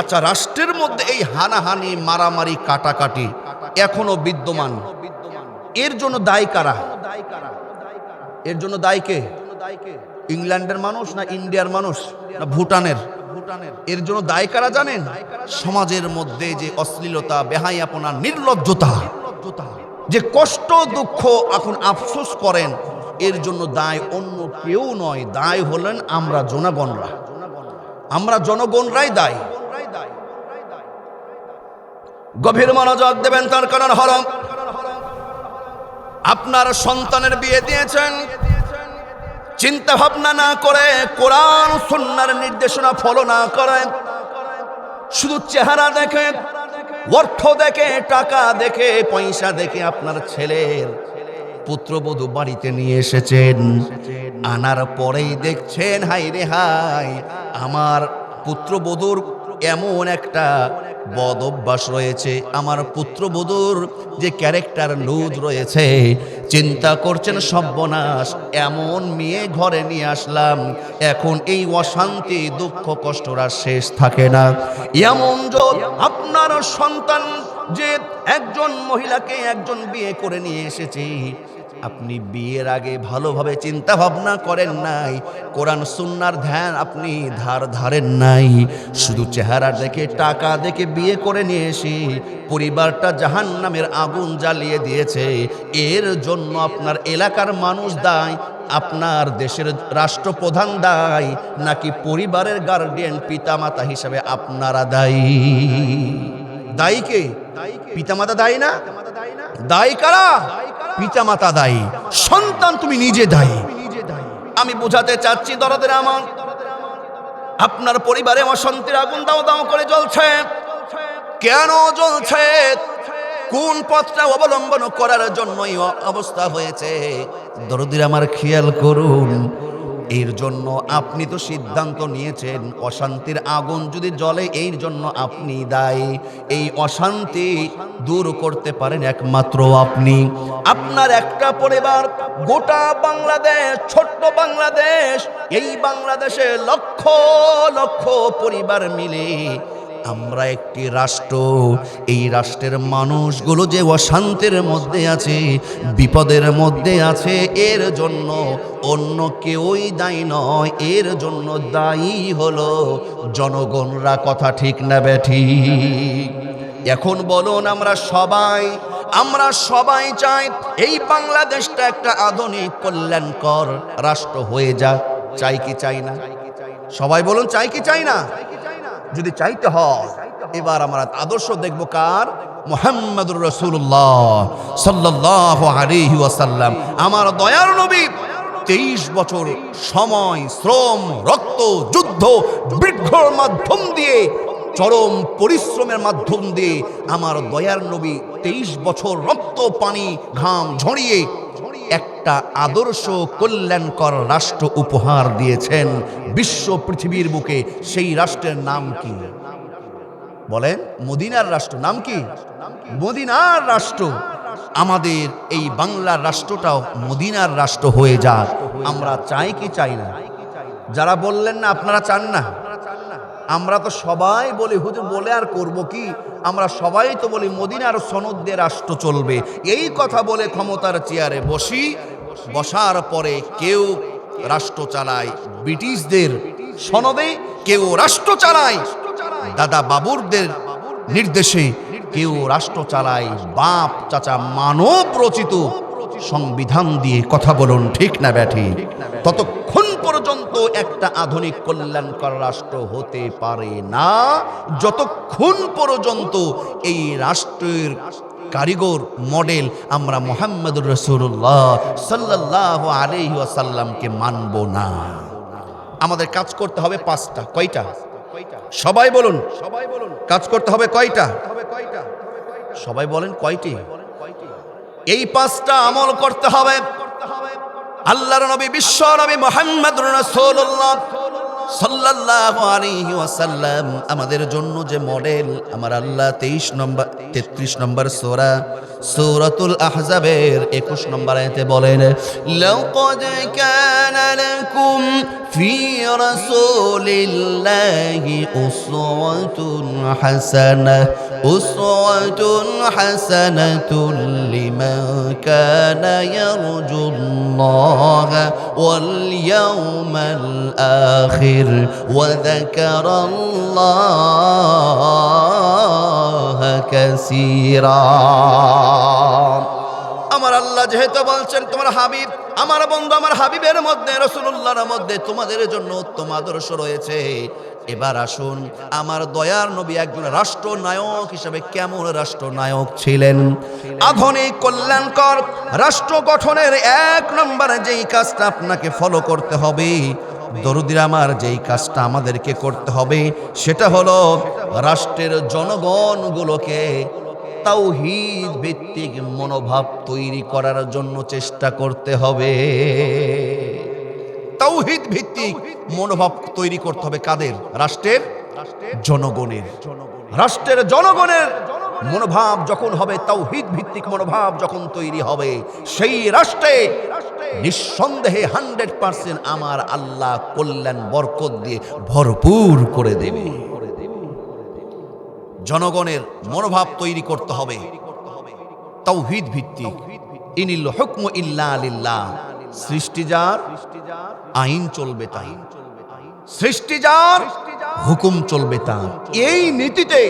আচ্ছা, রাষ্ট্রের মধ্যে এই হানাহানি, মারামারি, কাটাকাটি এখনো বিদ্যমান, এর জন্য দায়ী কারা? এর জন্য দায়ী কে? ইংল্যান্ডের মানুষ না ইন্ডিয়ার মানুষ না ভুটানের? এর জন্য দায়ী কারা জানেন? সমাজের মধ্যে যে অশ্লীলতা, বেহায়াপনা, নির্লজ্জতা, যে কষ্ট দুঃখ এখন আফসোস করেন, এর জন্য দায় অন্য কেউ নয়, দায় হলেন আমরা জনগণরা। আমরা জনগণরাই দায়ী। গভীর মনোযোগ দেবেন, তার কারণ হল আপনার সন্তানের বিয়ে দিয়েছেন, চিন্তা ভাবনা না করে, কোরআন সুন্নাহর নির্দেশনা ফলো না করে, শুধু চেহারা দেখে, অর্থ দেখে, টাকা দেখে, পয়সা দেখে আপনার ছেলের পুত্রবধূ বাড়িতে নিয়ে এসেছেন। আনার পরেই দেখছেন, হাই রে হাই, আমার পুত্রবধূর এমন একটা বদ অভ্যাস রয়েছে, আমার পুত্রবধূর যে ক্যারেক্টার লুজ রয়েছে, চিন্তা করছেন সর্বনাশ, এমন মেয়ে ঘরে নিয়ে আসলাম, এখন এই অশান্তি, দুঃখ, কষ্টরা শেষ থাকে না। এমন আপনার সন্তান যে একজন মহিলাকে একজন বিয়ে করে নিয়ে এসেছে, আপনি বিয়ের আগে ভালোভাবে চিন্তা ভাবনা করেন নাই, কোরআন সুন্নাহর ধ্যান আপনি ধারেন নাই, শুধু চেহারা দেখে, টাকা দেখে বিয়ে করে নিয়ে এসে পরিবারটা জাহান্নামের আগুন জ্বালিয়ে দিয়েছে। এর জন্য আপনার এলাকার মানুষ দায়ী, আপনার দেশের রাষ্ট্রপ্রধান দায়ী, নাকি পরিবারের গার্ডিয়ান, পিতামাতা হিসাবে আপনারা দায়ী? দায়ী কে? পিতামাতা দায়ী না? দায়ী কারা? পিতামাতা দায়ী, সন্তান তুমি নিজে দায়ী। আমি বোঝাতে চাচ্ছি দরদের আমার, আপনার পরিবারে অশান্তির আগুন দাও দাও করে জ্বলছে। কেন জ্বলছে? কোন পথটা অবলম্বন করার জন্য এই অবস্থা হয়েছে? দরদের আমার খেয়াল করুন। এর জন্য আপনি তো সিদ্ধান্ত নিয়েছেন, অশান্তির আগুন যদি জ্বলে, এর জন্য আপনি দায়ী। এই অশান্তি দূর করতে পারেন একমাত্র আপনি। আপনার একটা পরিবার, গোটা বাংলাদেশ, ছোট্ট বাংলাদেশ, এই বাংলাদেশে লক্ষ লক্ষ পরিবার মিলে আমরা একটি রাষ্ট্র। এই রাষ্ট্রের মানুষগুলো যে অশান্তির মধ্যে আছে, বিপদের মধ্যে আছে, এর জন্য অন্য কেউই দায়ী নয়, এর জন্য দায়ী হলো জনগণরা। কথা ঠিক না বেঠিক? এখন বলুন, আমরা সবাই চাই এই বাংলাদেশটা একটা আধুনিক কল্যাণকর রাষ্ট্র হয়ে যাক। চাই কি চাই না? সবাই বলুন, চাই কি চাই না? যদি চাইতে হয়, এবার আমরা আদর্শ দেখব কার? মুহাম্মদুর রাসূলুল্লাহ সাল্লাল্লাহু আলাইহি ওয়াসাল্লাম, আমার দয়ার নবী। 23 বছর সময়, শ্রম, রক্ত, যুদ্ধ, বৃক্ষর মাধ্যম দিয়ে, চরম পরিশ্রমের মাধ্যম দিয়ে আমার দয়ার নবী 23 বছর রক্ত, পানি, ঘাম ঝরিয়ে একটা আদর্শ কল্যাণকর রাষ্ট্র উপহার দিয়েছেন বিশ্ব পৃথিবীর বুকে। সেই রাষ্ট্রের নাম কি? বলেন। মদিনার রাষ্ট্র। নাম কি? মদিনার রাষ্ট্র। আমাদের এই বাংলার রাষ্ট্রটাও মদিনার রাষ্ট্র হয়ে যাক। আমরা চাই কি চাই না? যারা বললেন না আপনারা চান না, আমরা তো সবাই বলি, হুজুর বলে আর করব কি? আমরা সবাই তো বলি মদিনার সনদ দিয়ে রাষ্ট্র চলবে। এই কথা বলে ক্ষমতার চেয়ারে বসার পরে কেউ রাষ্ট্র চালায় ব্রিটিশদের সনদে, কেউ রাষ্ট্র চালায় দাদা বাবুরদের নির্দেশে, কেউ রাষ্ট্র চালায় বাপ চাচা মানব রচিত সংবিধান দিয়ে। কথা বলুন, ঠিক না ব্যাঠি? ততক্ষণ পর্যন্ত একটা আধুনিক কল্যাণকর রাষ্ট্র হতে পারে না, যতক্ষণ পর্যন্ত এই রাষ্ট্রের কারিগর মডেল আমরা মুহাম্মদুর রাসূলুল্লাহ সাল্লাল্লাহু আলাইহি ওয়াসাল্লামকে মানব না। আমাদের কাজ করতে হবে 5টা। কয়টা? সবাই বলুন। কাজ করতে হবে কয়টা? সবাই বলেন কয়টি? এই 5টা আমল করতে হবে। আল্লাহর নবী, বিশ্ব নবী মুহাম্মদুর রাসূলুল্লাহ সাল্লাল্লাহু আলাইহি ওয়াসাল্লাম আমাদের জন্য যে মডেল, আমার আল্লাহ 33 নম্বর সূরা সূরাতুল আহজাবের 21 নম্বর আয়াতে বলেন, লাকাদ কানা লাকুম ফি রাসূলিল্লাহি উসওয়াতুন হাসানাতুন লিমান কানা ইয়ারজুল্লাহা ওয়াল ইয়াউমাল আখির ওয়া যাকারাল্লাহা কাসীরা। আমার আল্লাহ যেহেতু বলছেন তোমার হাবিব, আমার বন্ধু, আমার হাবিবের মধ্যে, রাসূলুল্লাহর মধ্যে তোমাদের জন্য উত্তম আদর্শ রয়েছে। এবার আসুন, আমার দয়ার নবী একজন রাষ্ট্রনায়ক হিসেবে কেমন রাষ্ট্রনায়ক ছিলেন। আধুনিক কল্যাণকর রাষ্ট্র গঠনের 1 নম্বরে যেই কাজটা আপনাকে ফলো করতে হবে, দরুদির আমার যেই কাজটা আমাদেরকে করতে হবে, সেটা হলো রাষ্ট্রের জনগণগুলোকে তাওহীদ ভিত্তিক মনোভাব তৈরি করার জন্য চেষ্টা করতে হবে। তাওহীদ ভিত্তিক মনোভাব তৈরি করতে হবে কাদের? রাষ্ট্রের জনগণের। রাষ্ট্রের জনগণের মনোভাব যখন হবে, তাওহীদ ভিত্তিক মনোভাব যখন তৈরি হবে, সেই রাষ্ট্রে নিঃসন্দেহে 100% আমার আল্লাহ কল্যাণ বরকত দিয়ে ভরপুর করে দেবে। জনগণের মনোভাব তৈরি করতে হবে তাওহীদ ভিত্তিক। ইনিল হুকমু ইল্লা লিল্লাহ, সৃষ্টি যার আইন চলবে তাই, সৃষ্টি যার হুকুম চলবে তার। এই নীতিতে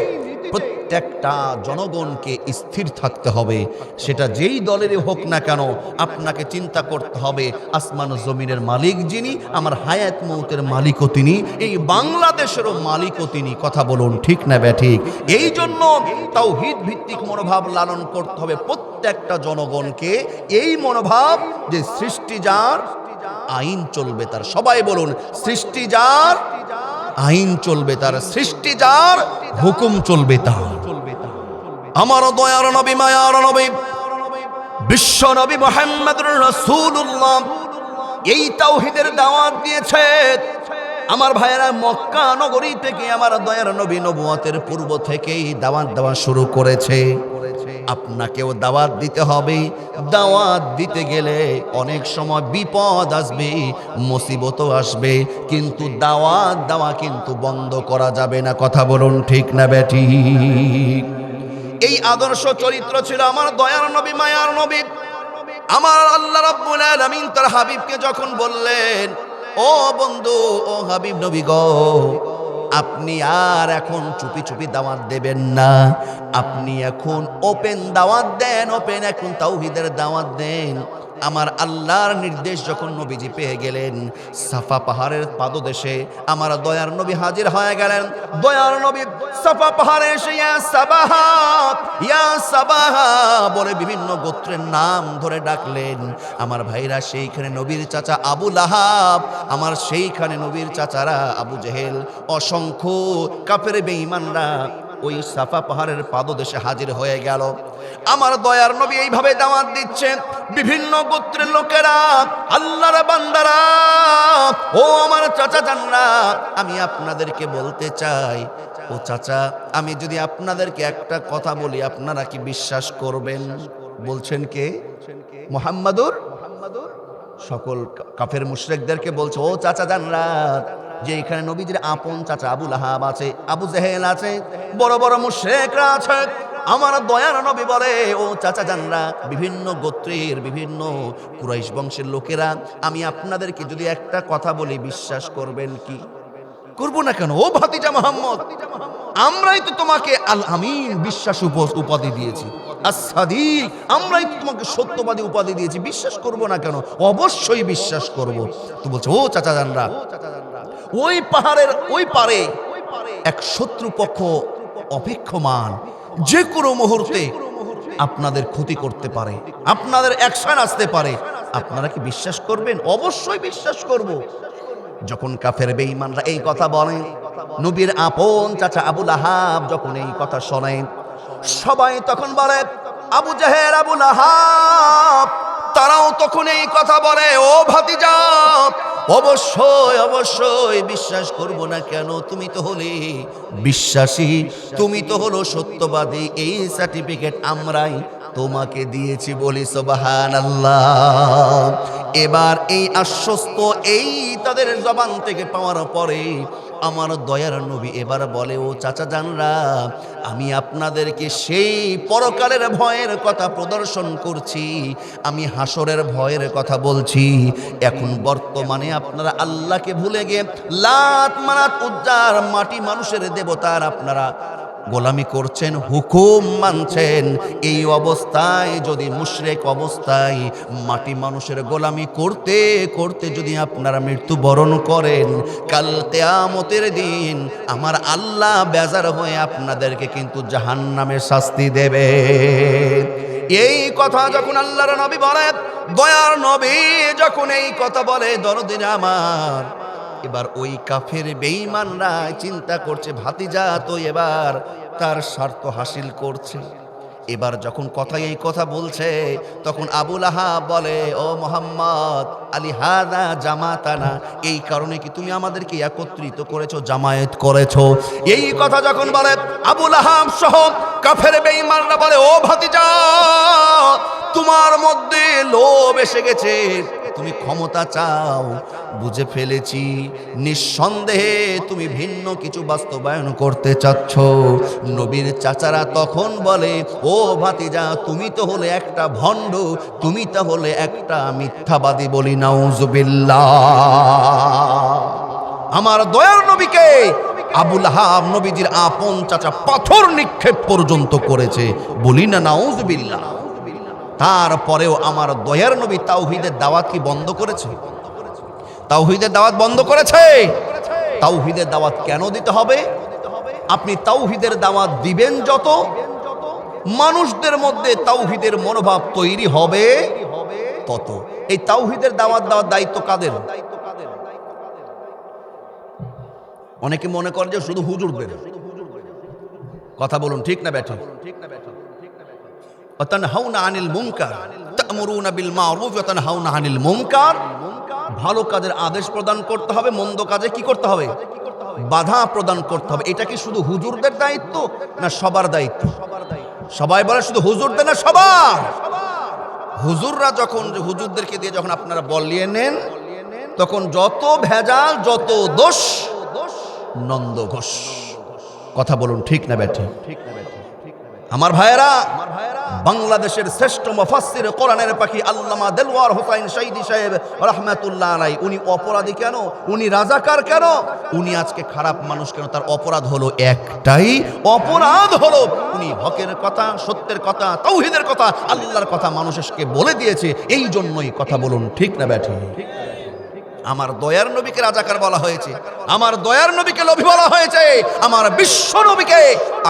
প্রত্যেকটা জনগণকে স্থির থাকতে হবে, সেটা যেই দলেরই হোক না কেন। আপনাকে চিন্তা করতে হবে, আসমান জমিনের মালিক যিনি, আমার হায়াত মৌতের মালিকও তিনি, এই বাংলাদেশেরও মালিকও তিনি। কথা বলুন ঠিক না ব্যাঠিক? এই জন্য তাওহীদ ভিত্তিক মনোভাব লালন করতে হবে প্রত্যেকটা জনগণকে। এই মনোভাব যে সৃষ্টি যার আইন চলবে তার। সবাই বলুন, সৃষ্টি যার আইন চলবে তার, সৃষ্টি যার হুকুম চলবে তার। আমার দয়ার নবী, মায়ার নবী, বিশ্ব নবী মুহাম্মদুর রাসূলুল্লাহ এই তাওহীদের দাওয়াত দিয়েছে। আমার ভাইয়েরা, মক্কা নগরী থেকে আমার দয়ার নবী নবুয়তের পূর্ব থেকেই দাওয়াত দেওয়া শুরু করেছে। আপনাকেও দাওয়াত দিতে হবে। দাওয়াত দিতে গেলে অনেক সময় বিপদ আসবে, মুসিবতও আসবে, কিন্তু দাওয়াত দেওয়া কিন্তু বন্ধ করা যাবে না। কথা বলুন ঠিক না বেঠিক? এই আদর্শ চরিত্র ছিল আমার দয়ার নবী, মায়ার নবী। আমার আল্লাহ রাব্বুল আলামিন তার হাবিবকে যখন বললেন, ও বন্ধু, ও হাবিব নবী গো, আপনি আর এখন চুপি চুপি দাওয়াত দেবেন না, আপনি এখন ওপেন দাওয়াত দেন, ওপেন এখন তাওহীদের দাওয়াত দেন। আমার আল্লাহর নির্দেশ যখন নবীজি পেয়ে গেলেন, সাফা পাহাড়ের পাদদেশে আমার দয়ার নবী হাজির হয়ে গেলেন। দয়ার নবী সাফা পাহাড়ে এসে ইয়া সাবাহা, ইয়া সাবাহা বলে বিভিন্ন গোত্রের নাম ধরে ডাকলেন। আমার ভাইরা, সেইখানে নবীর চাচা আবু লাহাব, আমার সেইখানে নবীর চাচারা আবু জেহেল, অসংখ্য কাফের বেঈমানরা ওই সাফা পাহাড়ের পাদদেশে হাজির হয়ে গেল। আমার দয়ার নবী এইভাবে দাওয়াত দিচ্ছেন, বিভিন্ন গোত্রের লোকেরা, আল্লাহর বান্দারা, ও আমার চাচা জানরা, আমি আপনাদেরকে বলতে চাই, ও চাচা, আমি যদি আপনাদেরকে একটা কথা বলি, আপনারা কি বিশ্বাস করবেন? বলছেন কে? মুহাম্মাদুর। সকল কাফের মুশরিকদেরকে বলছে, ও চাচা জানরা, যে এখানে নবীজির আপন চাচা আবু লাহাব আছে, আবু জেহেল আছে, বড় বড় মুশরিকরা আছে। আমার দয়ার নবী বলে, ও চাচা জানরা, বিভিন্ন গোত্রের, বিভিন্ন কুরাইশ বংশের লোকেরা, আমি আপনাদেরকে যদি একটা কথা বলি, বিশ্বাস করবেন কি? করবো না কেন? ও ভাতিজা মুহাম্মদ, আমরাই তো তোমাকে আল আমিন বিশ্বাস উপাধি দিয়েছি, as-সাদিক, আমরাই তো তোমাকে সত্যবাদী উপাধি দিয়েছি, বিশ্বাস করবো না কেন? অবশ্যই বিশ্বাস করব। তো বলছে, ও চাচা জানরা, ওই পাহাড়ের ওই পারে এক শত্রুপক্ষ অপেক্ষমান, যে কোনো মুহূর্তে আপনাদের ক্ষতি করতে পারে, আপনাদের অ্যাকশন আসতে পারে, আপনারা কি বিশ্বাস করবেন? অবশ্যই বিশ্বাস করব। যখন কাফের বেঈমানরা এই কথা বলেন, নবীর আপন চাচা আবু লাহাব যখন এই কথা শোনেন, সবাই তখন বলে, আবু জেহেল, আবু লাহাব, তারাও তখন এই কথা বলে, ও ভাতিজা, অবশ্যই অবশ্যই বিশ্বাস করব না কেন? তুমি তো হলে বিশ্বাসী, তুমি তো হলো সত্যবাদী, এই সার্টিফিকেট আমরাই তোমাকে দিয়েছি, বলি সুবহানাল্লাহ। এবার এই আশ্বস্ত এই তাদের জবান থেকে পাওয়ার পরে আমার দয়ার নবী এবার বলে, ও চাচা জানরা, আমি আপনাদেরকে সেই পরকালের ভয়ের কথা প্রদর্শন করছি, আমি হাসরের ভয়ের কথা বলছি। এখন বর্তমানে আপনারা আল্লাহকে ভুলে গিয়ে লাত মানাত উজ্জার মাটি মানুষের দেবতার আপনারা গোলামি করছেন, হুকুম মানছেন। এই অবস্থায় যদি মুশরিক অবস্থায় মাটি মানুষের গোলামি করতে করতে যদি আপনারা মৃত্যুবরণ করেন, কাল কিয়ামতের দিন আমার আল্লাহ বেজার হয়ে আপনাদেরকে কিন্তু জাহান্নামের শাস্তি দেবে। এই কথা যখন আল্লাহর নবী বলে, দয়ার নবী যখন এই কথা বলে, দরদিন আমার, এবার ওই কাফের বেঈমানরা চিন্তা করছে ভাতিজা তো এবার তার স্বার্থ হাসিল করছে। এবার যখন এই কথা বলছে, তখন আবু লাহাব বলে, ও মোহাম্মদ, আলী হাদা জামাতানা, এই কারণে কি তুমি আমাদেরকে একত্রিত করেছো, জামায়াত করেছো? এই কথা যখন বলে, আবু লাহাব সহ কাফের বেঈমানরা বলে, ও ভাতিজা, তোমার মধ্যে লোভ এসে গেছে, তুমি ক্ষমতা চাও, বুঝে ফেলেছি, নিঃসন্দেহে তুমি ভিন্ন কিছু বাস্তবায়ন করতে চাচ্ছ। নবীর চাচারা তখন বলে, ও ভাতিজা, তুমি তো হলে একটা ভণ্ড, তুমি তো হলে একটা মিথ্যাবাদী, বলি নাউজুবিল্লাহ। আমার দয়ার নবীকে আবু লাহাব নবীজির আপন চাচা পাথর নিক্ষেপ পর্যন্ত করেছে, বলি না নাউজুবিল্লাহ। তারপরেও আমার দয়ার নবী তাওহীদের দাওয়াত কি বন্ধ করেছে? তাওহীদের দাওয়াত বন্ধ করেছে? তাওহীদের দাওয়াত কেন দিতে হবে? আপনি তাওহীদের দাওয়াত দিবেন যত, মানুষদের মধ্যে তাওহীদের মনোভাব তৈরি হবে তত। এই তাওহীদের দাওয়াত দেওয়ার দায়িত্ব কাদের? অনেকে মনে করে যে শুধু হুজুরদের। কথা বলুন, ঠিক না ব্যাঠিক? ওয়াতানহাউনা আনিল মুনকার তা'মুরুনা বিল মা'রুফ ওয়া তানহাউনা আনিল মুনকার। ভালো কাজের আদেশ প্রদান করতে হবে, মন্দ কাজে কি করতে হবে? বাধা প্রদান করতে হবে। এটা কি শুধু হুজুরদের দায়িত্ব না সবার দায়িত্ব? সবাই বলে শুধু হুজুরদের না সবার? হুজুররা যখন, হুজুরদেরকে দিয়ে যখন আপনারা বলিয়ে নেন, তখন যত ভেজাল, যত দোষ নন্দ ঘোষ। কথা বলুন, ঠিক না ব্যাঠিক? আমার ভাইয়েরা, বাংলাদেশের শ্রেষ্ঠ মুফাসসির কোরআনের পাখি আল্লামা দেলওয়ার হোসাইন শহীদি সাহেব রাহমাতুল্লাহ আলাইহি, উনি অপরাধী কেন? উনি রাজাকার কেন? উনি আজকে খারাপ মানুষ কেন? তার অপরাধ হলো একটাই, অপরাধ হলো উনি হকের কথা, সত্যের কথা, তাওহীদের কথা, আল্লাহর কথা মানুষকে বলে দিয়েছে। এই জন্যই কথা বলুন, ঠিক না ব্যাঠিক? আমার দয়ার নবীকে রাজাকার বলা হয়েছে, আমার দয়ার নবীকে লোভী বলা হয়েছে, আমার বিশ্ব নবীকে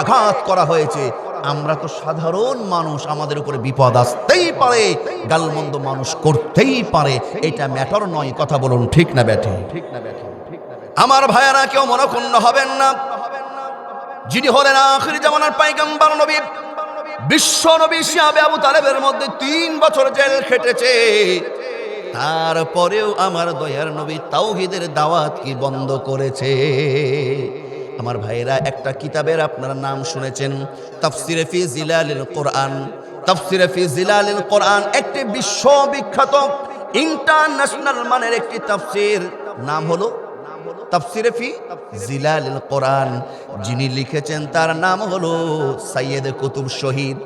আঘাত করা হয়েছে। আমরা তো সাধারণ মানুষ, আমাদের উপরে বিপদ আসতেই পারে, গালমন্দ মানুষ করতেই পারে, এটা ম্যাটার নয়। কথা বলুন, ঠিক না ব্যাঠিক? আমার ভাইয়ারা, কেউ মনক্ষুণ্ণ হবেন না। যিনি হলেন আখির জামানার পয়গম্বর নবী, বিশ্ব নবী শিহাবে আবু তালেবের মধ্যে 3 বছর জেল খেটেছে, তারপরেও আমার দয়ার নবী তাওহীদের দাওয়াত কি বন্ধ করেছে? আমার ভাইরা, একটা কিতাবের আপনারা নাম শুনেছেন, তাফসিরে ফি জিলালিল কোরআন। তাফসিরে ফি জিলালিল কোরআন একটি বিশ্ববিখ্যাত ইন্টারন্যাশনাল মানের একটি তাফসির, নাম হলো তাফসিরে ফি জিলালিল কোরআন। যিনি লিখেছেন তার নাম হলো সৈয়দ কুতুব শহীদ।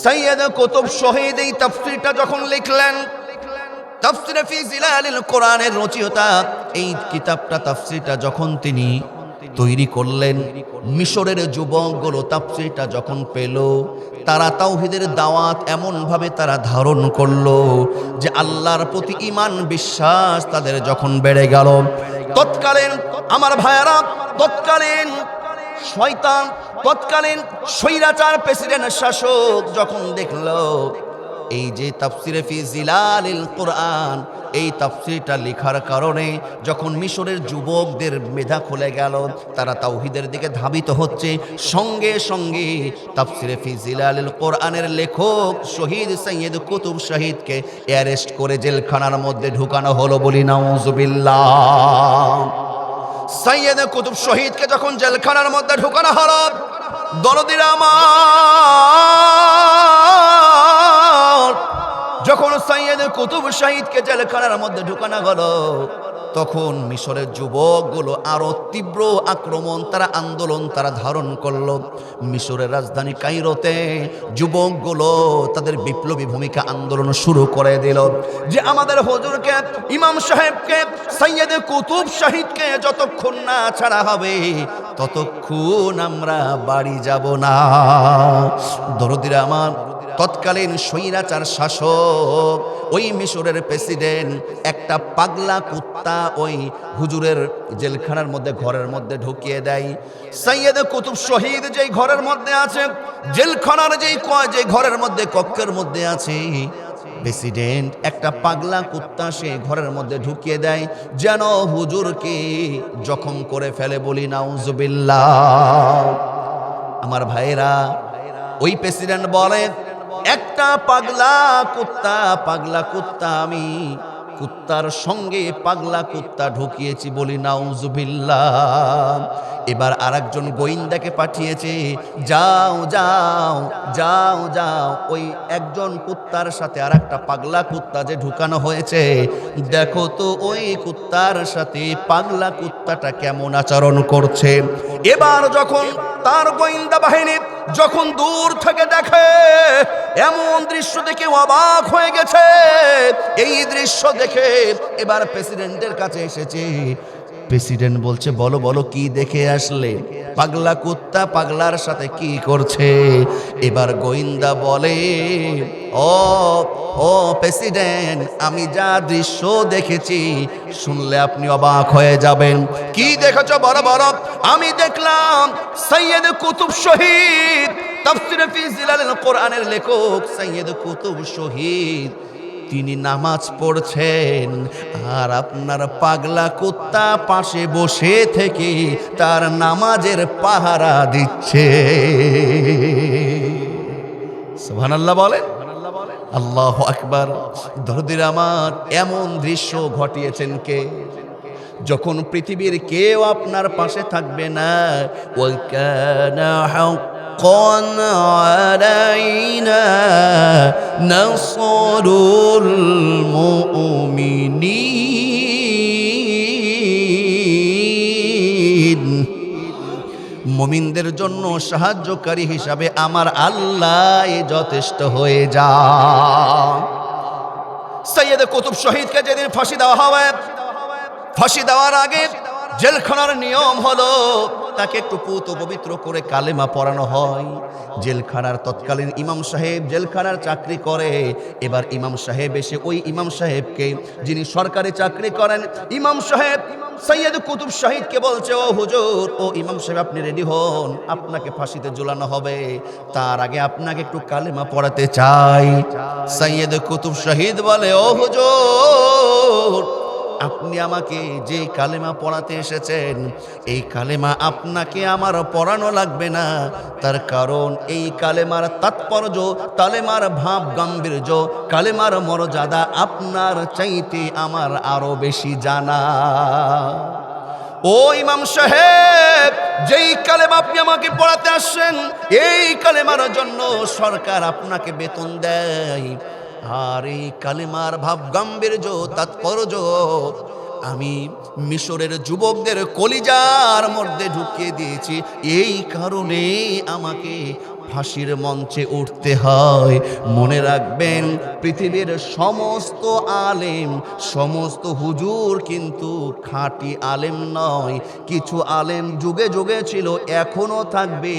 সৈয়দ কুতুব শহীদ এই তাফসিরটা যখন লিখলেন, তাফসিরে ফি জিলালিল কোরআনের রচয়িতা এই কিতাবটা, তাফসিরটা যখন তিনি তৈরি করলেন, মিশরের যুবকগুলো তাফসিরটা যখন পেল, তারা তাওহীদের দাওয়াত এমন ভাবে তারা ধারণ করলো যে আল্লাহর প্রতি ঈমান বিশ্বাস তাদের যখন বেড়ে গেল, তৎকালীন আমার ভাইয়েরা, তৎকালীন শয়তান, তৎকালীন স্বৈরাচার প্রেসিডেন্ট শাসক যখন দেখলো এই যে তাফসিরে ফি জিলালিল কোরআন, এই তাফসিরটা লেখার কারণে যখন মিশরের যুবকদের মেধা খুলে গেল, তারা তাওহীদের দিকে ধাবিত হচ্ছে, সঙ্গে সঙ্গে তাফসিরে ফি জিলালিল কোরআনের লেখক শহীদ সৈয়দ কুতুব শহীদকে অ্যারেস্ট করে জেলখানার মধ্যে ঢুকানো হলো, বলি নাউজুবিল্লাহ। সৈয়দ কুতুব শহীদকে যখন জেলখানার মধ্যে ঢুকানো হলো, দরদিরা আমার, যখন সৈয়দ কুতুব শহীদকে জেলখানার মধ্যে ঢুকানো হলো, তখন মিশরের যুবকগুলো আরো তীব্র আক্রমণ, তারা আন্দোলন তারা ধারণ করলো। মিশরের রাজধানী কায়রোতে যুবকগুলো তাদের বিপ্লবী ভূমিকা আন্দোলন শুরু করে দিল যে আমাদের হুজুরকে, ইমাম সাহেবকে, সৈয়দ কুতুব শহীদকে যতক্ষণ না ছাড়া হবে ততক্ষণ আমরা বাড়ি যাব না। দরদিরা আমার, তৎকালীন স্বৈরাচার শাসক ওই মিশরের প্রেসিডেন্ট একটা পাগলা কুত্তা ওই হুজুরের জেলখানার মধ্যে ঘরের মধ্যে ঢুকিয়ে দেয়। সৈয়দ কুতুব শহীদ যেই ঘরের মধ্যে আছে, জেলখানার যে ঘরের মধ্যে কক্ষের মধ্যে আছে, প্রেসিডেন্ট একটা পাগলা কুত্তা সে ঘরের মধ্যে ঢুকিয়ে দেয় যেন হুজুরকে জখম করে ফেলে, বলি নাউজুবিল্লাহ। আমার ভাইরা, ওই প্রেসিডেন্ট বলে একটা পাগলা কুত্তা আমি কুত্তার সঙ্গে পাগলা কুত্তা ঢুকিয়েছি, বলি নাউজুবিল্লাহ। এবার আরেকজন গোয়েন্দাকে পাঠিয়েছে, যাও যাও যাও যাও ওই একজন কুত্তার সাথে আর একটা পাগলা কুত্তা যে ঢুকানো হয়েছে, দেখো তো ওই কুত্তার সাথে পাগলা কুত্তাটা কেমন আচরণ করছে। এবার যখন তার গোয়েন্দা বাহিনী যখন দূর থেকে দেখে, এমন দৃশ্য দেখে অবাক হয়ে গেছে। এই দৃশ্য দেখে এবার প্রেসিডেন্টের কাছে এসেছে। প্রেসিডেন্ট বলছে, বলো বলো কি দেখে আসলে, পাগলা কুত্তা পাগলার সাথে কি করছে? এবার গোয়েন্দা বলে, ও প্রেসিডেন্ট, আমি যা দৃশ্য দেখেছি শুনলে আপনি অবাক হয়ে যাবেন। কি দেখেছো? বড় বড় আমি দেখলাম সৈয়দ কুতুব শহীদ, তাফসিরে ফি জিলালিল কোরআনের লেখক সৈয়দ কুতুব শহীদ, তিনি নামাজ পড়ছেন আর আপনার পাগলা কুত্তা পাশে বসে থেকে তার নামাজের পাহারা দিচ্ছে। সুবহানাল্লাহ বলেন, আল্লাহু আকবার। দরদির আমার, এমন দৃশ্য ঘটিয়েছেন কে? যখন পৃথিবীর কেউ আপনার পাশে থাকবে না, ওয়া কানা হাক্কান আলাইনা নাসরুল মুমিনিন, মুমিনদের জন্য সাহায্যকারী হিসাবে আমার আল্লাহ যথেষ্ট হয়ে যায়। সৈয়দ কুতুব শহীদকে যেদিন ফাঁসি দেওয়া হবে, ফাঁসি দেওয়ার আগে জেলখানার নিয়ম হলো তাকে একটু পুত পবিত্র করে কালেমা পড়ানো হয়। জেলখানার তৎকালীন ইমাম সাহেব জেলখানার চাকরি করে। এবার ইমাম সাহেব এসে ওই ইমাম সাহেবকে, যিনি সরকারি চাকরি করেন, ইমাম সাহেব সৈয়দ কুতুব শহীদকে বলছে, ও হুজুর, ও ইমাম সাহেব, আপনি রেডি হন, আপনাকে ফাঁসিতে ঝুলানো হবে, তার আগে আপনাকে একটু কালেমা পড়াতে চাই। সৈয়দ কুতুব শহীদ বলে, ও হুজুর, আপনি আমাকে যে কালেমা পড়াতে এসেছেন, এই কালেমা আপনাকে আমার পড়ানো লাগবে না। তার কারণ এই কালেমার তাৎপর্য, কালেমার ভাব গাম্ভীর্য, কালেমার মর্যাদা আপনার চাইতে আমার আরো বেশি জানা। ও ইমাম সাহেব, যেই কালেমা আপনি আমাকে পড়াতে আসছেন, এই কালেমার জন্য সরকার আপনাকে বেতন দেয়। আর এই কালেমার ভাব গাম্ভীর্য, তাৎপর্য আমি মিশরের যুবকদের কলিজার মধ্যে ঢুকিয়ে দিয়েছি। এই কারণে আমাকে ফাঁসির মঞ্চে উঠতে হয়। মনে রাখবেন, পৃথিবীর সমস্ত আলেম, সমস্ত হুজুর কিন্তু খাঁটি আলেম নয়। কিছু আলেম যুগে যুগে ছিল, এখনো থাকবে,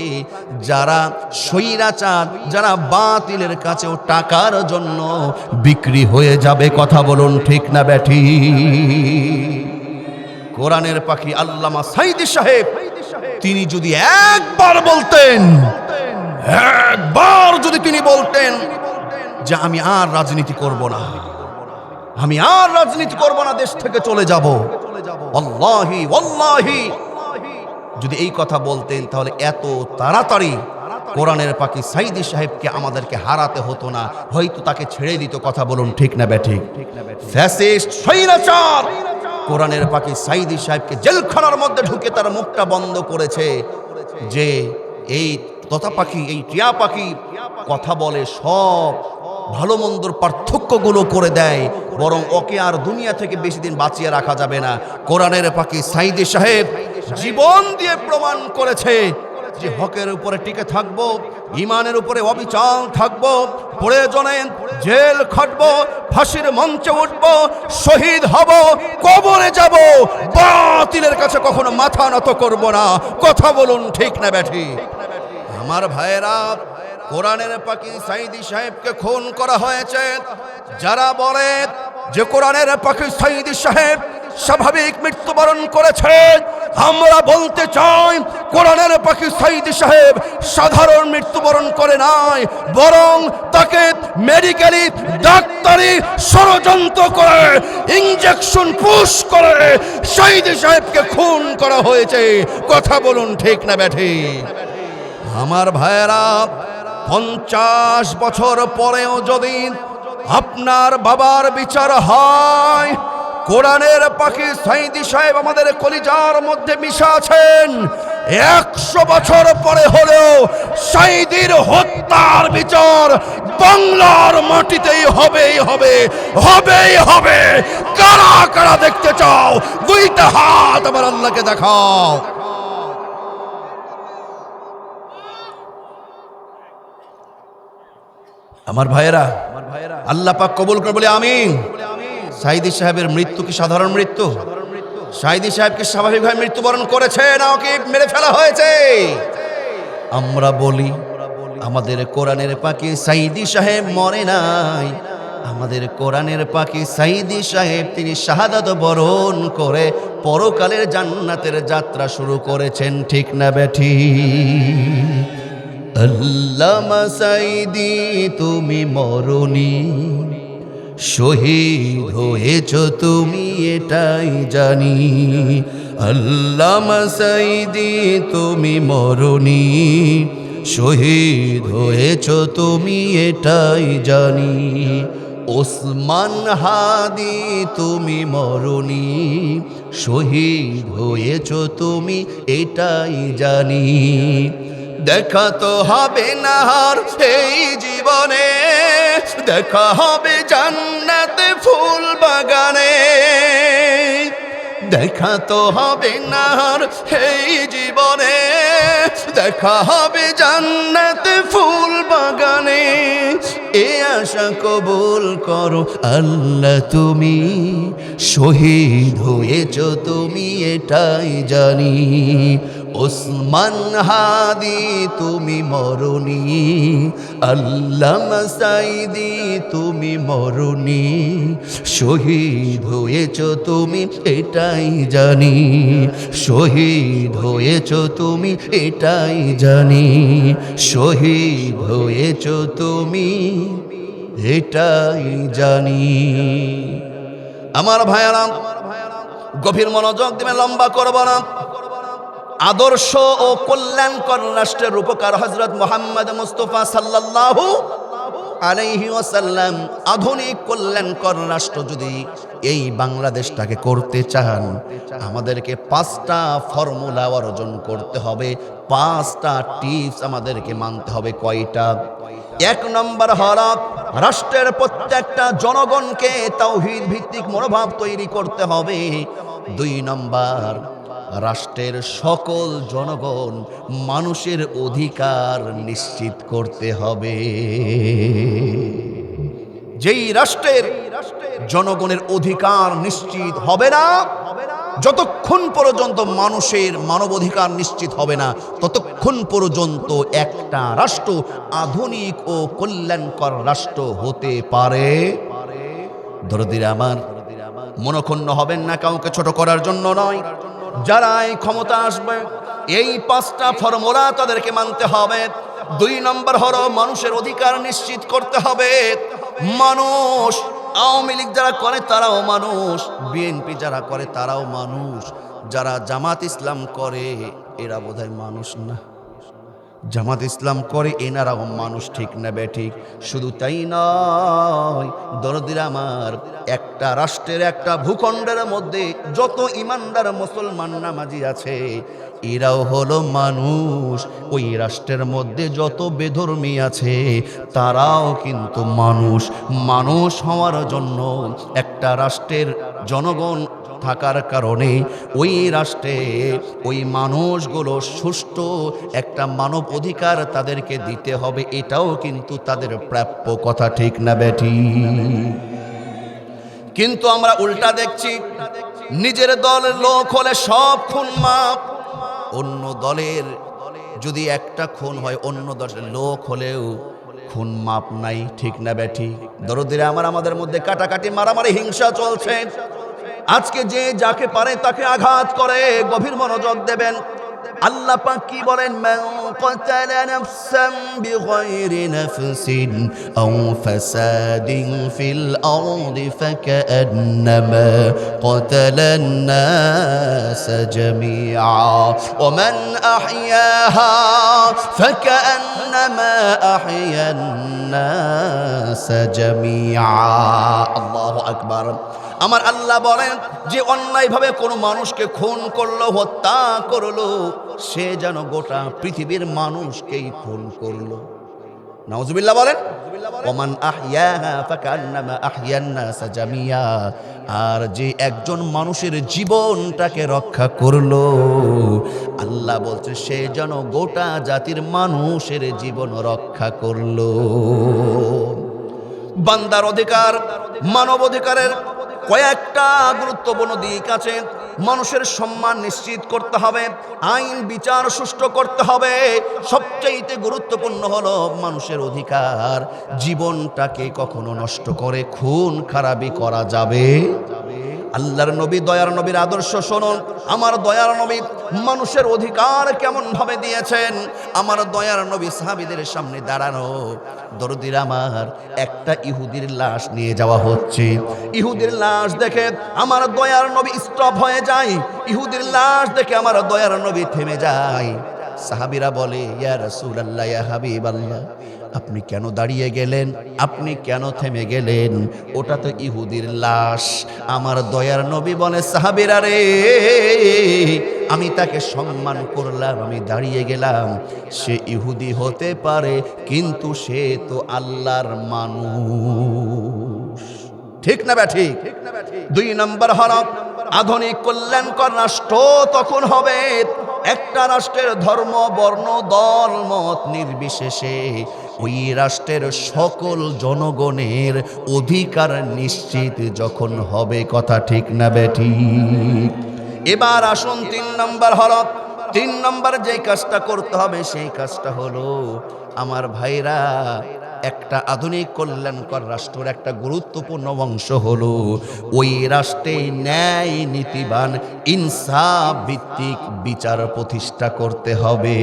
যারা স্বৈরাচার, যারা বাতিলের কাছেও টাকার জন্য বিক্রি হয়ে যাবে। কথা বলুন, ঠিক না ব্যাঠি? কোরআনের পাখি আল্লামা সাঈদী সাহেব, তিনি যদি একবার বলতেন, একবার যদি তিনি বলতেন, যে আমি আর রাজনীতি করব না, আমি আর রাজনীতি করব না, দেশ থেকে চলে যাব। আল্লাহি ওয়াল্লাহি যদি এই কথা বলতেন তাহলে এত তাড়াতাড়ি কোরআনের পাখি সাইদি সাহেবকে আমাদেরকে হারাতে হতো না, হয়তো তাকে ছেড়ে দিত। কথা বলুন ঠিক না ব্যাঠিক? ফ্যাসিস্ট স্বৈরাচার কোরআনের পাখি সাইদি সাহেবকে জেলখানার মধ্যে ঢুকে তার মুখটা বন্ধ করেছে, যে এই তোতা পাখি, এই টিয়া পাখি কথা বলে, সব ভালো মন্দর পার্থক্যগুলো করে দেয়, বরং ওকে আর দুনিয়া থেকে বেশি দিন বাঁচিয়ে রাখা যাবে না। কোরআনের পাখি সাইদি সাহেব জীবন দিয়ে প্রমাণ করেছে যে হকের উপরে টিকে থাকবো, ইমানের উপরে অবিচল থাকবো, প্রয়োজনে জেল খাটবো, ফাঁসির মঞ্চে উঠবো, শহীদ হব, কবরে যাব, বাতিলের কাছে কখনো মাথা নত করব না। কথা বলুন ঠিক না ব্যাঠি? আমার ভাইয়েরা, কোরআনের পাখি সাইদি সাহেবকে খুন করা হয়েছে। যারা বলে যে কোরআনের পাখি সাইদি সাহেব স্বাভাবিক মৃত্যুবরণ করেছে, আমরা বলতে চাই কোরআনের পাখি সাইদি সাহেব সাধারণ মৃত্যুবরণ করে নাই, বরং তাকে মেডিকেলি ডাক্তারি ষড়যন্ত্র করে ইনজেকশন পুশ করে সাইদি সাহেবকে খুন করা হয়েছে। কথা বলুন ঠিক না ব্যাঠি? আমার ভাইয়েরা, 50 বছর পরেও যদি আপনার বাবার বিচার হয়, কোরআনের পাখি সাইদি সাহেব আমাদের কলিজার মধ্যে মিশা আছেন। 100 বছর পরে হলেও সাইদির হত্যার বিচার বাংলার মাটিতেই হবেই হবে, হবেই হবে। কারা কারা দেখতে চাও? দুইটা হাত আমার আল্লাহকে দেখাও। আমার ভাইয়েরা, আল্লাহ পাক কবুল করে বলে আমিন। সাইদি সাহেবের মৃত্যু কি সাধারণ মৃত্যু? সাইদি সাহেবকে স্বাভাবিকভাবে মৃত্যুবরণ করেছে, না ওকে মেরে ফেলা হয়েছে? আমরা বলি আমাদের কোরআনের পাখি সাইদি সাহেব মরে নাই, আমাদের কোরআনের পাখি সাইদি সাহেব তিনি শাহাদাত বরণ করে পরকালের জান্নাতের যাত্রা শুরু করেছেন। ঠিক না বেঠি? আল্লামা সাইদি তুমি মরনি, শহীদ হয়েছ তুমি এটাই জানি। আল্লামা সাইদি তুমি মরনি, শহীদ হয়েছ তুমি এটাই জানি। ওসমান হাদি তুমি মরনি, শহীদ হয়েছ তুমি এটাই জানি। দেখা তো হবে না আর এই জীবনে, দেখা হবে জান্নাতে ফুল বাগানে। দেখা তো হবে না আর এই জীবনে, দেখা হবে জান্নাতে ফুল বাগানে। এ আশা কবুল করো আল্লাহ তুমি, শহীদ হয়েছ তুমি এটাই জানি। ওসমান হাদি তুমি মরনি, আল্লামা সাইদি তুমি মরনি, শহীদ হয়েছ তুমি এটাই জানি। শহীদ হয়েছ তুমি এটাই জানি, শহীদ হয়েছ তুমি এটাই জানি। আমার ভাইয়ারা, গভীর মনোযোগ দিবেন, লম্বা করব না। আদর্শ ও কল্যাণকর রাষ্ট্রের রূপকার হযরত মুহাম্মদ মুস্তাফা সাল্লাল্লাহু আলাইহি ওয়াসাল্লাম। আধুনিক কল্যাণকর রাষ্ট্র যদি এই বাংলাদেশটাকে করতে চান, আমাদেরকে 5টা ফর্মুলা অর্জন করতে হবে, 5টা টিপস আমাদেরকে মানতে হবে। কয়টা? 1 নম্বর হলো রাষ্ট্রের প্রত্যেকটা জনগণকে তাওহীদ ভিত্তিক মনোভাব তৈরি করতে হবে। 2 নম্বর, রাষ্ট্রের সকল জনগণ মানুষের অধিকার নিশ্চিত করতে হবে। যেই রাষ্ট্রের জনগণের অধিকার নিশ্চিত হবে না, যতক্ষণ পর্যন্ত মানুষের মানবাধিকার নিশ্চিত হবে না, ততক্ষণ পর্যন্ত একটা রাষ্ট্র আধুনিক ও কল্যাণকর রাষ্ট্র হতে পারে। দরদিরা আমার, মনক্ষুণ্ণ হবেন না, কাউকে ছোট করার জন্য নয়। যারা এই ক্ষমতা আসবে, এই 5টা ফর্মুলা তাদেরকে মানতে হবে। দুই নম্বর হলো মানুষের অধিকার নিশ্চিত করতে হবে। মানুষ আওয়ামী লীগ যারা করে তারাও মানুষ, বিএনপি যারা করে তারাও মানুষ, যারা জামাত ইসলাম করে এরা বোধহয় মানুষ না। জামাত ইসলাম করে এনারাও মানুষ, ঠিক না বেঠিক? শুধু তাই নয় দরদিরা আমার, একটা রাষ্ট্রের একটা ভূখণ্ডের মধ্যে যত ইমানদার মুসলমান নামাজি আছে এরাও হলো মানুষ। ওই রাষ্ট্রের মধ্যে যত বেধর্মী আছে তারাও কিন্তু মানুষ। মানুষ হওয়ার জন্য একটা রাষ্ট্রের জনগণ থাকার কারণে ওই রাষ্ট্রে ওই মানুষগুলো সুষ্ঠু একটা মানব অধিকার তাদেরকে দিতে হবে, এটাও কিন্তু তাদের প্রাপ্য, কথা ঠিক না বেঠি? কিন্তু আমরা উল্টা দেখছি, নিজের দলের লোক হলে সব খুন মাপ, অন্য দলের যদি একটা খুন হয় অন্য দলের লোক হলেও খুন মাপ নাই, ঠিক না বেঠি? দরদিরা আমার, আমাদের মধ্যে কাটাকাটি মারামারি হিংসা চলছে। আজকে যে যাকে পারে তাকে আঘাত করে, গভীর মনোযোগ দেবেন। আল্লাহ পাক কি বলেন? মান কাতালা নাফসান বিগাইরি নাফসিন আও ফাসাদিন ফিল আরদি ফাকান্নামা কাতালান নাস জামিআ ওয়া মান আহইয়াহা ফাকান্নামা আহইয়ান নাস জামিআ। আল্লাহু আকবার। আমার আল্লাহ বলেন যে অন্যায়ভাবে কোনো মানুষকে খুন করলো, হত্যা করলো, সে যেন গোটা পৃথিবীর মানুষকেই খুন করলো। নাউজুবিল্লাহ বলেন। ওমান আহইয়াহা ফাকান্নামা আহইয়ান নাস জামিয়া। আর যে একজন মানুষের জীবনটাকে রক্ষা করলো, আল্লাহ বলছে সে যেন গোটা জাতির মানুষের জীবন রক্ষা করলো। বান্দার অধিকার, মানব অধিকারের কয়েকটা গুরুত্বপূর্ণ দিক আছে। মানুষের সম্মান নিশ্চিত করতে হবে, আইন বিচার সুষ্ঠু করতে হবে। সবচেয়ে গুরুত্বপূর্ণ হলো মানুষের অধিকার। জীবনটাকে কখনো নষ্ট করে খুন খারাপি করা যাবে? আল্লাহর নবী, দয়ার নবীর আদর্শ শুনুন। আমার দয়ার নবী মানুষের অধিকার কেমন ভাবে দিয়েছেন। আমার দয়ার নবী সাহাবীদের সামনে দাঁড়ানো, দরদির আমার, একটা ইহুদির লাশ নিয়ে যাওয়া হচ্ছে। ইহুদির লাশ দেখে আমার দয়ার নবী স্টপ হয়ে যায়। ইহুদির লাশ দেখে আমার দয়ার নবী থেমে যায়। সাহাবীরা বলে, ইয়া রাসূলুল্লাহ, ইয়া হাবিবাল্লাহ, আপনি কেন দাঁড়িয়ে গেলেন? আপনি কেন থেমে গেলেন? ওটা তো ইহুদির লাশ। আমার দয়ার নবী বলে, সাহাবীরা রে, আমি তাকে সম্মান করলাম, আমি দাঁড়িয়ে গেলাম। সে ইহুদি হতে পারে কিন্তু সে তো আল্লাহর মানুষ, ঠিক না ঠিক? দুই নম্বর হল আধুনিক কল্যাণকর রাষ্ট্র তখন হবে একটা রাষ্ট্রের ধর্ম, বর্ণ, দল, মত নির্বিশেষে ওই রাষ্ট্রের সকল জনগণের অধিকার নিশ্চিত যখন হবে, কথা ঠিক না বেঠিক? এবার আসুন তিন নম্বর হল, তিন নম্বর যে কাজটা করতে হবে সেই কাজটা হলো, আমার ভাইরা, একটা আধুনিক কল্যাণকর রাষ্ট্রের একটা গুরুত্বপূর্ণ অংশ হলো ওই রাষ্ট্রে ন্যায় নীতিবান ইনসাফ ভিত্তিক বিচার প্রতিষ্ঠা করতে হবে।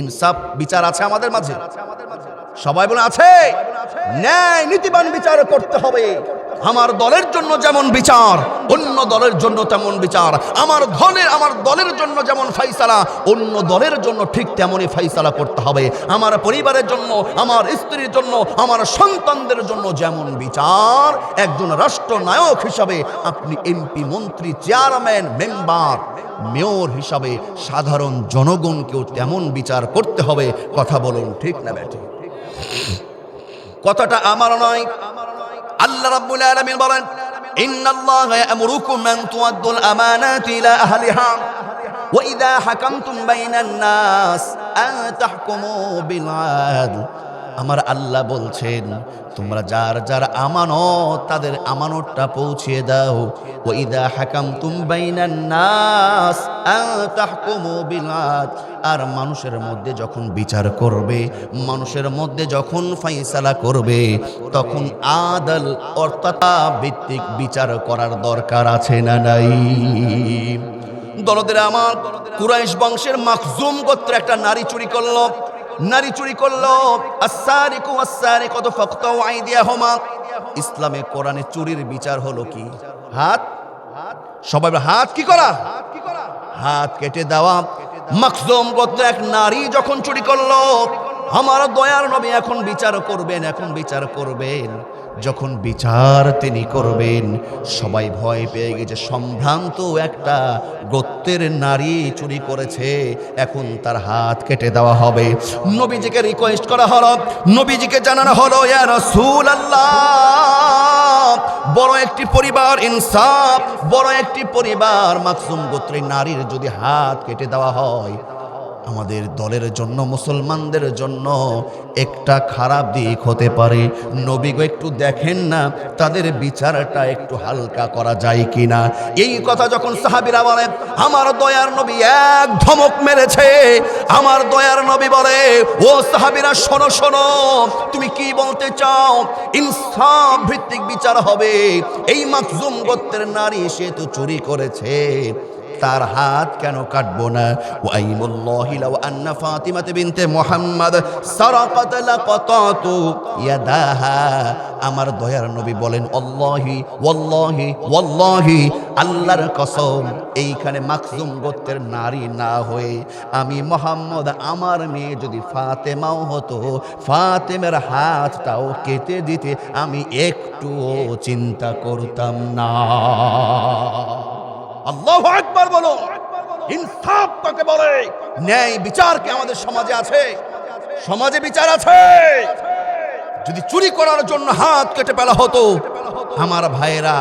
ইনসাফ বিচার আছে আমাদের মাঝে? সবাই বলে আছে। ন্যায় নীতিবান বিচার করতে হবে। আমার দলের জন্য যেমন বিচার, অন্য দলের জন্য তেমন বিচার। আমার দলের জন্য যেমন ফাইসালা, অন্য দলের জন্য ঠিক তেমনই ফাইসালা করতে হবে। আমার পরিবারের জন্য, আমার স্ত্রীর জন্য, আমার সন্তানদের জন্য যেমন বিচার, একজন রাষ্ট্রনায়ক হিসাবে আপনি এমপি, মন্ত্রী, চেয়ারম্যান, মেম্বার, মেয়র হিসাবে সাধারণ জনগণকেও তেমন বিচার করতে হবে। কথা বলুন, ঠিক না বেঠি? কথাটা আমার নয়, আল্লাহ রাব্বুল আলামিন বলেন, ইন্নাল্লাহা ইয়া'মুরুকুম আন তু'আদ্দুল আমানাতি ইলা আহলিহা ওয়া ইযা হাকামতুম বাইনান নাস আন তাহকুমু বিল আদল। আমার আল্লাহ বলছেন, তোমরা যার যার আমানত তাদের আমানতটা পৌঁছিয়ে দাও। ওয়া ইযা হাকামতুম বাইনান নাস আন তাহকুমু বিল আদল। আর মানুষের মধ্যে যখন বিচার করবে, মানুষের মধ্যে যখন ফাইসালা করবে, তখন আদল অর্থাৎ ভিত্তিক বিচার করার দরকার আছে না নাই? দলদের আমার কুরাইশ বংশের মাখজুম গোত্রের একটা নারী চুরি করলো। আস-সারিকু ওয়াস-সারিকাতু ফাকতাউ আইদিয়াহুমা। ইসলামে কোরআনে চুরির বিচার হলো কি? হাত। সবাই হাত কি করা? হাত কেটে দেওয়া। মাখজুম গোত্রের এক নারী যখন চুরি করলো, আমার দয়ার নবী এখন বিচার করবেন। যখন বিচার তিনি করবেন, সবাই ভয় পেয়ে গেছে, সম্ভ্রান্ত একটা গোত্রের নারী চুরি করেছে, এখন তার হাত কেটে দেওয়া হবে। নবীজিকে রিকোয়েস্ট করা হলো, নবীজিকে জানানো হলো, ইয়া রাসূলুল্লাহ, বড় একটি পরিবার ইনসাফ, বড় একটি পরিবার মাকসুম গোত্রের নারীর যদি হাত কেটে দেওয়া হয়, আমাদের দলের জন্য, মুসলমানদের জন্য একটা খারাপ দিক হতে পারে। নবী গো একটু দেখেন না, তাদের বিচারটা একটু হালকা করা যায় কিনা। এই কথা যখন সাহাবীরা বলে, আমার দয়ার নবী এক ধমক মেরেছে। আমার দয়ার নবী বলে, ও সাহাবীরা শোনো শোনো, তুমি কি বলতে চাও? ইনসাফ ভিত্তিক বিচার হবে। এই মাকজুম গোত্রের নারী সে তো চুরি করেছে, তার হাত কেন কাটবো না? ওয়াইমুল্লাহি লাউ আন্না ফাতিমাতে বিনতে মুহাম্মদ সারাকাত লাকাতাতু ইয়াদাহা। আমার দয়ার নবী বলেন, আল্লাহি ওয়াল্লাহি ওয়াল্লাহি, আল্লাহর কসম, এইখানে মাকজুম গোত্রের নারী না হয়ে আমি মুহাম্মদ, আমার মেয়ে যদি ফাতেমাও হতো, ফাতেমার হাতটাও কেটে দিতে আমি একটুও চিন্তা করতাম না। আল্লাহু আকবার বলো। ইনসাফ কাকে বলে? ন্যায় বিচার কি আমাদের সমাজে আছে? সমাজে বিচার আছে? যদি চুরি করার জন্য হাত কেটে ফেলা হতো, আমার ভাইয়েরা,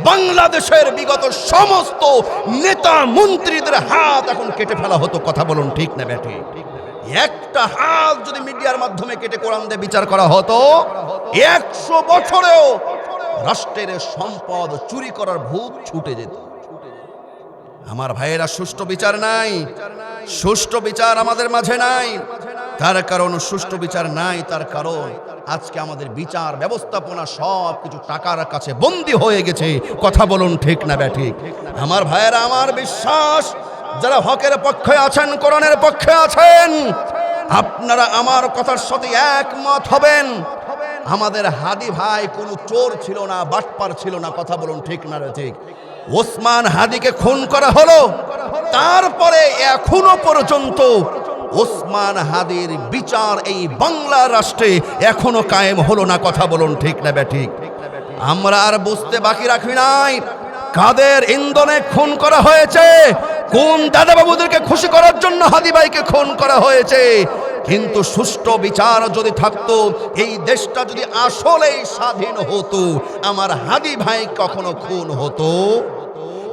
বাংলাদেশের বিগত সমস্ত নেতা মন্ত্রীদের হাত এখন কেটে ফেলা হতো। কথা বলুন ঠিক না বেঠি? একটা হাত যদি মিডিয়ার মাধ্যমে কেটে কোরআন দিয়ে বিচার করা হতো, 100 বছরেও রাষ্ট্রের সম্পদ চুরি করার ভূত ছুটে যেত। আমার ভাইয়েরা, সুষ্ঠু বিচার নাই, সুষ্ঠু বিচার আমাদের মাঝে নাই। তার কারণ সুষ্ঠু বিচার নাই, তার কারণ আজকে আমাদের বিচার ব্যবস্থাপনা সব কিছু টাকার কাছে বন্দী হয়ে গেছে। কথা বলুন ঠিক না ব্যাঠিক? আমার ভাইয়েরা, আমার বিশ্বাস, যারা হকের পক্ষে আছেন, কোরআনের পক্ষে আছেন, আপনারা আমার কথার সাথে একমত হবেন। আমাদের হাদি ভাই কোনো চোর ছিল না, বাটপার ছিল না। কথা বলুন ঠিক না ঠিক? ওসমান হাদিকে খুন করা হলো, তারপরে এখনো পর্যন্ত ওসমান হাদির বিচার এই বাংলা রাষ্ট্রে এখনো কায়েম হলো না। কথা বলুন ঠিক না ব্যাঠিক? আমরা আর বুঝতে বাকি রাখি নাই কাদের ইন্ধনে খুন করা হয়েছে, কোন দাদাবাবুদেরকে খুশি করার জন্য হাদি ভাইকে খুন করা হয়েছে। কিন্তু সুষ্ঠু বিচার যদি থাকতো, এই দেশটা যদি আসলেই স্বাধীন হতো, আমার হাদি ভাই কখনো খুন হতো?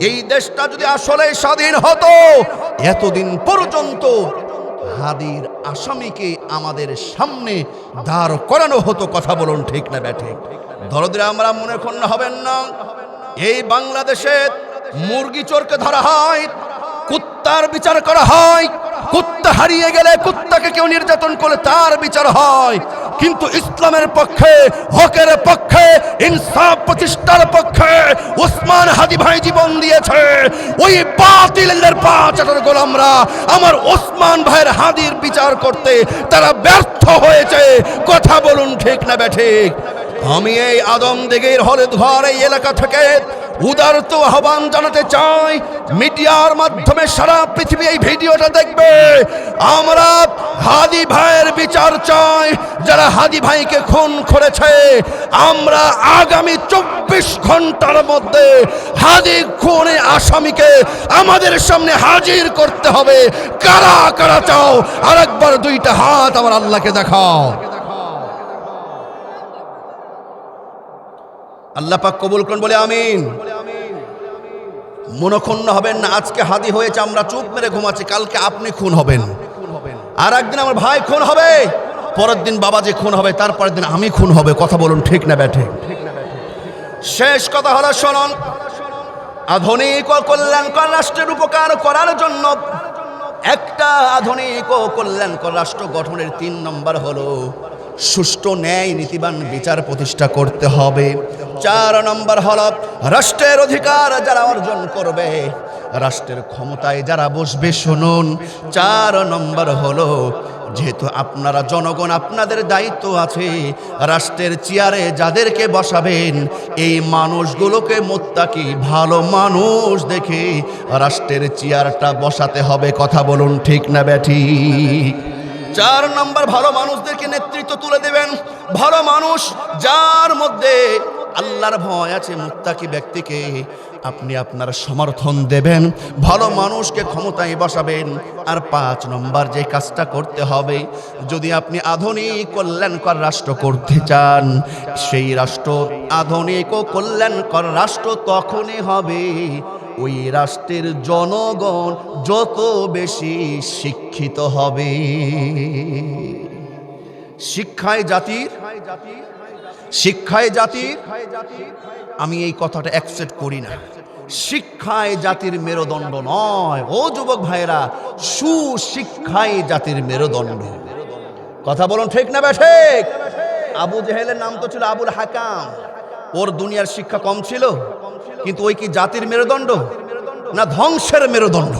এই দেশটা যদি আসলেই স্বাধীন হতো, এতদিন পর্যন্ত হাদির আসামিকে আমাদের সামনে দাঁড় করানো হতো। কথা বলুন ঠিক না ব্যাঠিক? দরদিরা, আমরা মনে করেন হবেন না, এই বাংলাদেশে মুরগি চোরকে ধরা হয়, কুত্তার বিচার করা হয়, কুত্তা হারিয়ে গেলে, কুত্তাকে কেউ নির্যাতন করলে তার বিচার হয়। কিন্তু ইসলামের পক্ষে, হকের পক্ষে, ইনসাফ প্রতিষ্ঠার পক্ষে ওসমান হাদি ভাই জীবন দিয়েছে। ওই বাতিলের পা চাটার গোলামরা আমার ওসমান ভাইয়ের হাদির বিচার করতে তারা ব্যর্থ হয়েছে। কথা বলুন ঠিক না ব্যাঠিক? আমি এই আদমদিঘির হলুদ ঘর এই এলাকা থেকে উদারত আহ্বান জানাতে চাই, মিডিয়ার মাধ্যমে সারা পৃথিবী এই ভিডিওটা দেখবে। আমরা হাদি ভাইয়ের বিচার চাই। যারা হাদি ভাইকে খুন করেছে, আমরা আগামী 24 ঘন্টার মধ্যে হাদি খুনে আসামিকে আমাদের সামনে হাজির করতে হবে। কারা কারা চাও? আরেকবার দুইটা হাত আমার আল্লাহকে দেখাও। আল্লাহ পাক কবুল করুন, বলে আমিন। মনক্ষুণ্ণ হবেন না। আজকে হাদি হয়েছে, আমরা চুপ মেরে ঘুমাচ্ছি, কালকে আপনি খুন হবেন, আর একদিন আমার ভাই খুন হবে, পরের দিন বাবাজি খুন হবে, তারপরের দিন আমি খুন হবে। কথা বলুন ঠিক না ব্যাঠে? শেষ কথা হলো, শুনুন, আধুনিক ও কল্যাণকর রাষ্ট্রের উপকার করার জন্য একটা আধুনিক ও কল্যাণকর রাষ্ট্র গঠনের 3 নম্বর হলো সুষ্ঠু ন্যায় নীতিবান বিচার প্রতিষ্ঠা করতে হবে। 4 নম্বর হলো রাষ্ট্রের অধিকার যারা অর্জন করবে, রাষ্ট্রের ক্ষমতায় যারা বসবে, শুনুন, 4 নম্বর হলো, যেহেতু আপনারা জনগণ, আপনাদের দায়িত্ব আছে রাষ্ট্রের চেয়ারে যাদেরকে বসাবেন এই মানুষগুলোকে মুত্তাকি ভালো মানুষ দেখে রাষ্ট্রের চেয়ারটা বসাতে হবে। কথা বলুন ঠিক না ব্যাঠিক? 4 নম্বর, ভালো মানুষদেরকে নেতৃত্ব তুলে দেবেন। ভালো মানুষ যার মধ্যে আল্লাহর ভয় আছে, মুত্তাকি ব্যক্তিকে আপনি আপনার সমর্থন দেবেন, ভালো মানুষকে ক্ষমতায় বসাবেন। আর 5 নম্বর যে কাজটা করতে হবে, যদি আপনি আধুনিক কল্যাণকর রাষ্ট্র করতে চান, সেই রাষ্ট্র আধুনিক ও কল্যাণকর রাষ্ট্র তখনই হবে ওই রাষ্ট্রের জনগণ যত বেশি শিক্ষিত হবে। শিক্ষায় জাতির, শিক্ষায় জাতির, আমি এই কথাটা অ্যাকসেপ্ট করি না। শিক্ষায় জাতির মেরুদণ্ড নয় ও যুবক ভাইরা, সুশিক্ষায় জাতির মেরুদণ্ড। কথা বলুন ঠিক না ঠিক? আবু জেহেলের নাম তো ছিল আবুল হাকাম, ওর দুনিয়ার শিক্ষা কম ছিল, কিন্তু ওই কি জাতির মেরুদণ্ড না ধ্বংসের মেরুদণ্ড?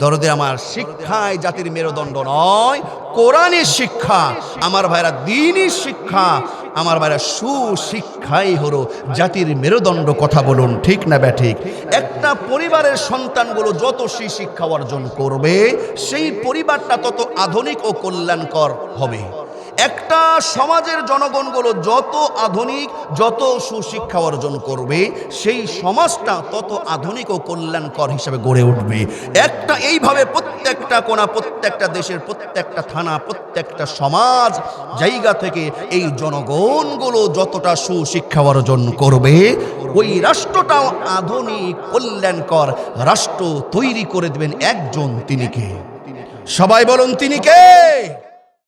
দরদে আমার, শিক্ষায় জাতির মেরুদণ্ড নয়, কোরআনের শিক্ষা আমার ভাইরা, দ্বীনি শিক্ষা আমার ভাইরা, সুশিক্ষাই হলো জাতির মেরুদণ্ড। কথা বলুন ঠিক না ব্যাঠিক? একটা পরিবারের সন্তানগুলো যত শিক্ষা অর্জন করবে, সেই পরিবারটা তত আধুনিক ও কল্যাণকর হবে। একটা সমাজের জনগণগুলো যত আধুনিক, যত সুশিক্ষা অর্জন করবে, সেই সমাজটা তত আধুনিক ও কল্যাণকর হিসেবে গড়ে উঠবে। একটা এইভাবে প্রত্যেকটা কোণা, প্রত্যেকটা দেশের প্রত্যেকটা থানা, প্রত্যেকটা সমাজ জায়গা থেকে এই জনগণগুলো যতটা সুশিক্ষা অর্জন করবে, ওই রাষ্ট্রটাও আধুনিক কল্যাণকর রাষ্ট্র তৈরি করে দেবেন একজন। তিনি কে? সবাই বলুন তিনি কে?